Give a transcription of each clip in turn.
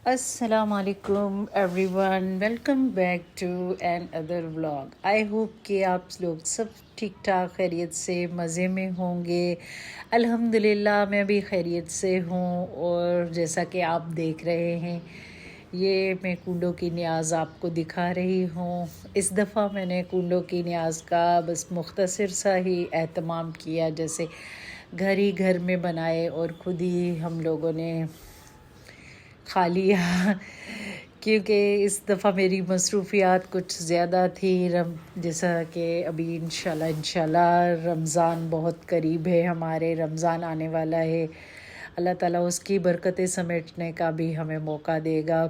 असलकुम everyone, welcome back to another vlog. I hope कि आप लोग सब ठीक ठाक खैरियत से मज़े में होंगे। अल्हम्दुलिल्लाह मैं भी खैरियत से हूँ। और जैसा कि आप देख रहे हैं, ये मैं कूंडों की न्याज़ आपको दिखा रही हूँ। इस दफ़ा मैंने कूंडों की न्याज़ का बस मुख्तसर सा ही एहतमाम किया, जैसे घर ही घर में बनाए और ख़ुद ही हम लोगों ने खा लिया क्योंकि इस दफ़ा मेरी मसरूफ़ियात कुछ ज़्यादा थी। जैसा कि अभी इंशाल्लाह रमज़ान बहुत करीब है, हमारे रमज़ान आने वाला है। अल्लाह ताला उसकी बरकतें समेटने का भी हमें मौका देगा।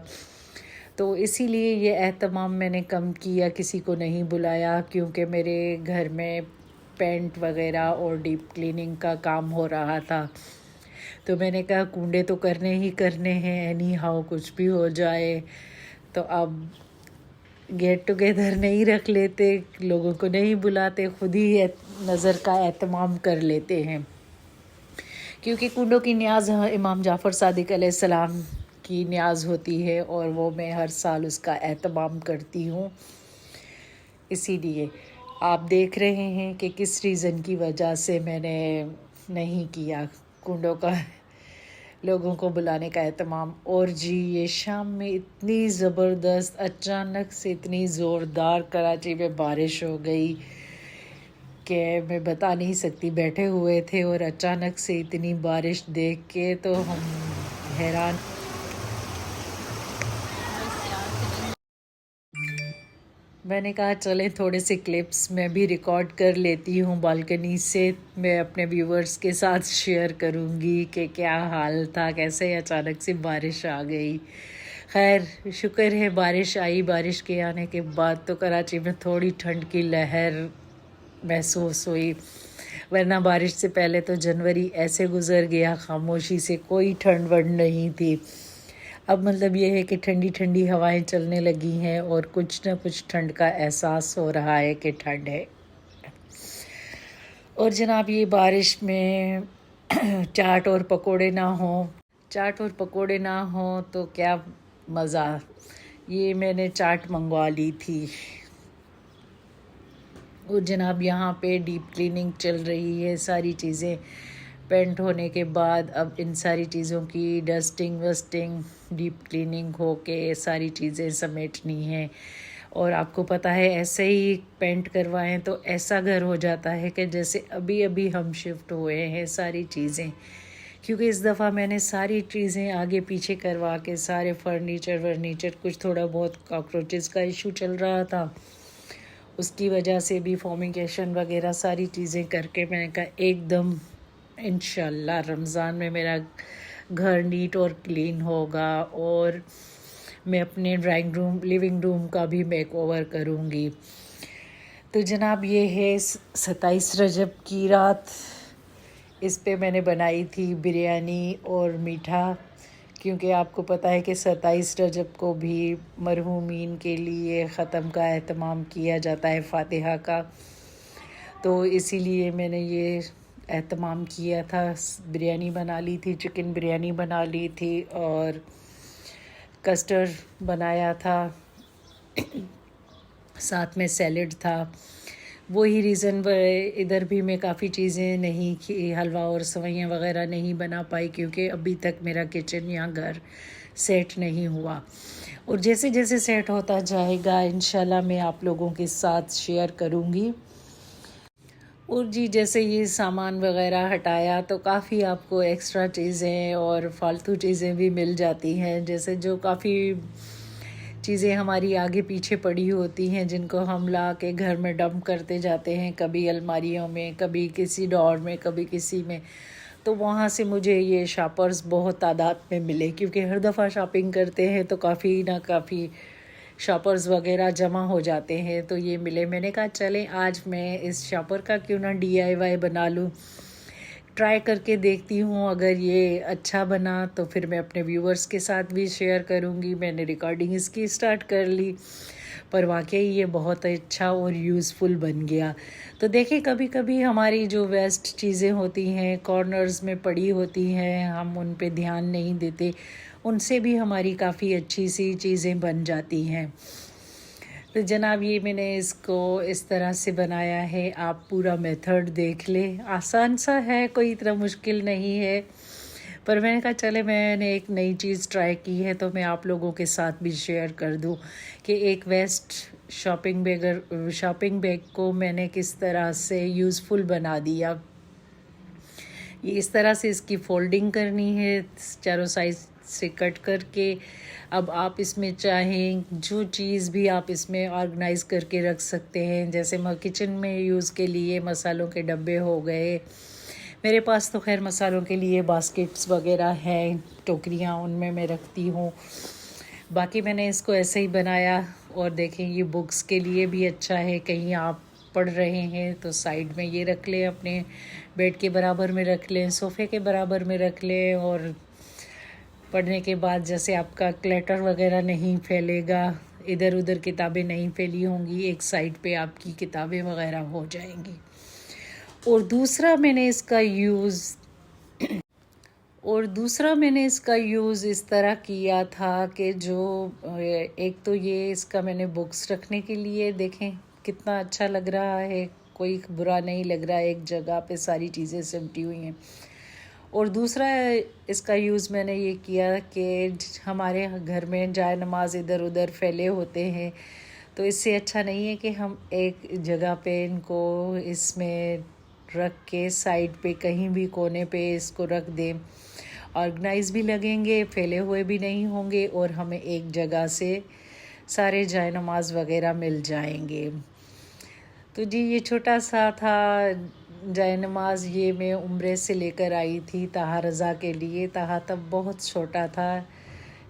तो इसीलिए ये एहतमाम मैंने कम किया, किसी को नहीं बुलाया, क्योंकि मेरे घर में पेंट वगैरह और डीप क्लीनिंग का काम हो रहा था। तो मैंने कहा कूंडे तो करने ही करने हैं, एनी हाउ कुछ भी हो जाए। तो अब गेट टुगेदर नहीं रख लेते, लोगों को नहीं बुलाते, खुद ही नज़र का एहतमाम कर लेते हैं। क्योंकि कूंडों की न्याज़ इमाम जाफ़र सादिक अलैहिस्सलाम की न्याज़ होती है और वो मैं हर साल उसका एहतमाम करती हूँ। इसीलिए आप देख रहे हैं कि किस रीज़न की वजह से मैंने नहीं किया कूंडों का लोगों को बुलाने का एहतमाम। और जी, ये शाम में इतनी ज़बरदस्त अचानक से इतनी ज़ोरदार कराची में बारिश हो गई कि मैं बता नहीं सकती। बैठे हुए थे और अचानक से इतनी बारिश देख के तो हम हैरान। मैंने कहा चलें थोड़े से क्लिप्स मैं भी रिकॉर्ड कर लेती हूँ बालकनी से, मैं अपने व्यूवर्स के साथ शेयर करूँगी कि क्या हाल था, कैसे अचानक से बारिश आ गई। खैर शुक्र है बारिश आई। बारिश के आने के बाद तो कराची में थोड़ी ठंड की लहर महसूस हुई, वरना बारिश से पहले तो जनवरी ऐसे गुज़र गया, खामोशी से, कोई ठंड वंड नहीं थी। अब मतलब ये है कि ठंडी ठंडी हवाएं चलने लगी हैं और कुछ ना कुछ ठंड का एहसास हो रहा है कि ठंड है। और जनाब ये बारिश में चाट और पकोड़े ना हो, चाट और पकोड़े ना हो तो क्या मज़ा। ये मैंने चाट मंगवा ली थी। और जनाब यहाँ पे डीप क्लीनिंग चल रही है, सारी चीज़ें पेंट होने के बाद अब इन सारी चीज़ों की डस्टिंग वस्टिंग डीप क्लीनिंग हो के सारी चीज़ें समेटनी है। और आपको पता है ऐसे ही पेंट करवाएं तो ऐसा घर हो जाता है कि जैसे अभी अभी हम शिफ्ट हुए हैं सारी चीज़ें। क्योंकि इस दफ़ा मैंने सारी चीज़ें आगे पीछे करवा के सारे फर्नीचर कुछ थोड़ा बहुत कॉकरोचेस का इशू चल रहा था, उसकी वजह से भी फॉर्मिकेशन वगैरह सारी चीज़ें करके मैंने कहा एकदम इंशाल्लाह रमज़ान में मेरा घर नीट और क्लीन होगा। और मैं अपने ड्राइंग रूम लिविंग रूम का भी मेक ओवर करूँगी। तो जनाब ये है 27 रजब की रात, इस पे मैंने बनाई थी बिरयानी और मीठा, क्योंकि आपको पता है कि 27 रजब को भी मरहूमीन के लिए ख़त्म का एहतमाम किया जाता है, फ़ातिहा का। तो इसीलिए मैंने ये एहतमाम किया था। बिरयानी बना ली थी, चिकन बिरयानी बना ली थी और कस्टर्ड बनाया था, साथ में सैलड था। वही रीज़न इधर भी मैं काफ़ी चीज़ें नहीं की, हलवा और सवैयाँ वगैरह नहीं बना पाई, क्योंकि अभी तक मेरा किचन या घर सेट नहीं हुआ। और जैसे जैसे सेट होता जाएगा इंशाल्लाह मैं आप लोगों के साथ शेयर करूँगी। और जी जैसे ये सामान वगैरह हटाया तो काफ़ी आपको एक्स्ट्रा चीज़ें और फालतू चीज़ें भी मिल जाती हैं, जैसे जो काफ़ी चीज़ें हमारी आगे पीछे पड़ी होती हैं जिनको हम ला के घर में डंप करते जाते हैं, कभी अलमारियों में, कभी किसी ड्रॉअर में, कभी किसी में। तो वहाँ से मुझे ये शॉपर्स बहुत तादाद में मिले, क्योंकि हर दफ़ा शॉपिंग करते हैं तो काफ़ी ना काफ़ी शॉपर्स वगैरह जमा हो जाते हैं। तो ये मिले, मैंने कहा चलें आज मैं इस शॉपर का क्यों ना DIY बना लूँ, ट्राई करके देखती हूँ। अगर ये अच्छा बना तो फिर मैं अपने व्यूवर्स के साथ भी शेयर करूँगी। मैंने रिकॉर्डिंग इसकी स्टार्ट कर ली, पर वाकई ये बहुत अच्छा और यूज़फुल बन गया। तो देखिए कभी कभी हमारी जो वेस्ट चीज़ें होती हैं कॉर्नर्स में पड़ी होती हैं, हम उन पे ध्यान नहीं देते, उनसे भी हमारी काफ़ी अच्छी सी चीज़ें बन जाती हैं। तो जनाब ये मैंने इसको इस तरह से बनाया है, आप पूरा मेथड देख लें। आसान सा है, कोई इतना मुश्किल नहीं है, पर मैंने कहा चले मैंने एक नई चीज़ ट्राई की है तो मैं आप लोगों के साथ भी शेयर कर दूं कि एक वेस्ट शॉपिंग बैग को मैंने किस तरह से यूज़फुल बना दिया। ये इस तरह से इसकी फोल्डिंग करनी है, चारों साइड से कट करके। अब आप इसमें चाहें जो चीज़ भी आप इसमें ऑर्गेनाइज़ करके रख सकते हैं, जैसे किचन में यूज़ के लिए मसालों के डब्बे हो गए। मेरे पास तो खैर मसालों के लिए बास्केट्स वगैरह हैं, टोकरियाँ, उनमें मैं रखती हूँ। बाकी मैंने इसको ऐसे ही बनाया। और देखें ये बुक्स के लिए भी अच्छा है, कहीं आप पढ़ रहे हैं तो साइड में ये रख लें, अपने बेड के बराबर में रख लें, सोफ़े के बराबर में रख लें। और पढ़ने के बाद जैसे आपका क्लटर वगैरह नहीं फैलेगा, इधर उधर किताबें नहीं फैली होंगी, एक साइड पे आपकी किताबें वगैरह हो जाएंगी। और दूसरा मैंने इसका यूज़ इस तरह किया था कि जो एक तो ये इसका मैंने बुक्स रखने के लिए, देखें कितना अच्छा लग रहा है, कोई बुरा नहीं लग रहा, एक जगह पे सारी चीज़ें सिमटी हुई हैं। और दूसरा इसका यूज़ मैंने ये किया कि हमारे घर में जाए नमाज इधर उधर फैले होते हैं, तो इससे अच्छा नहीं है कि हम एक जगह पे इनको इसमें रख के साइड पे कहीं भी कोने पे इसको रख दें। ऑर्गेनाइज भी लगेंगे, फैले हुए भी नहीं होंगे, और हमें एक जगह से सारे जाए नमाज वगैरह मिल जाएंगे। तो जी ये छोटा सा था जाए नमाज, ये मैं उम्रे से लेकर आई थी ताहा रज़ा के लिए। ताहा तब बहुत छोटा था,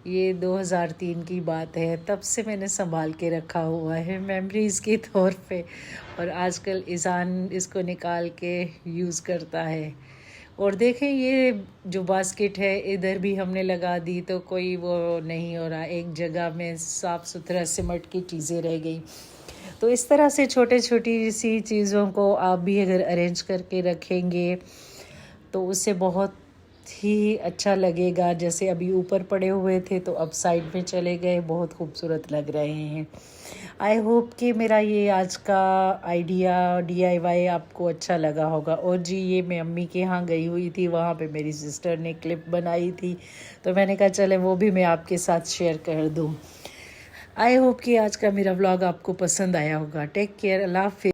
ये 2003 की बात है, तब से मैंने संभाल के रखा हुआ है मेमोरीज़ के तौर पे। और आजकल ईज़ान इसको निकाल के यूज़ करता है। और देखें ये जो बास्केट है इधर भी हमने लगा दी तो कोई वो नहीं हो रहा, एक जगह में साफ़ सुथरा सिमट की चीज़ें रह गई। तो इस तरह से छोटे छोटी सी चीज़ों को आप भी अगर अरेंज करके रखेंगे तो उससे बहुत ही अच्छा लगेगा। जैसे अभी ऊपर पड़े हुए थे तो अब साइड में चले गए, बहुत खूबसूरत लग रहे हैं। आई होप कि मेरा ये आज का आइडिया DIY आपको अच्छा लगा होगा। और जी ये मैं अम्मी के यहाँ गई हुई थी, वहाँ पे मेरी सिस्टर ने क्लिप बनाई थी, तो मैंने कहा चले वो भी मैं आपके साथ शेयर कर दूँ। आई होप कि आज का मेरा व्लॉग आपको पसंद आया होगा। टेक केयर, अल्लाह हाफ़िज़।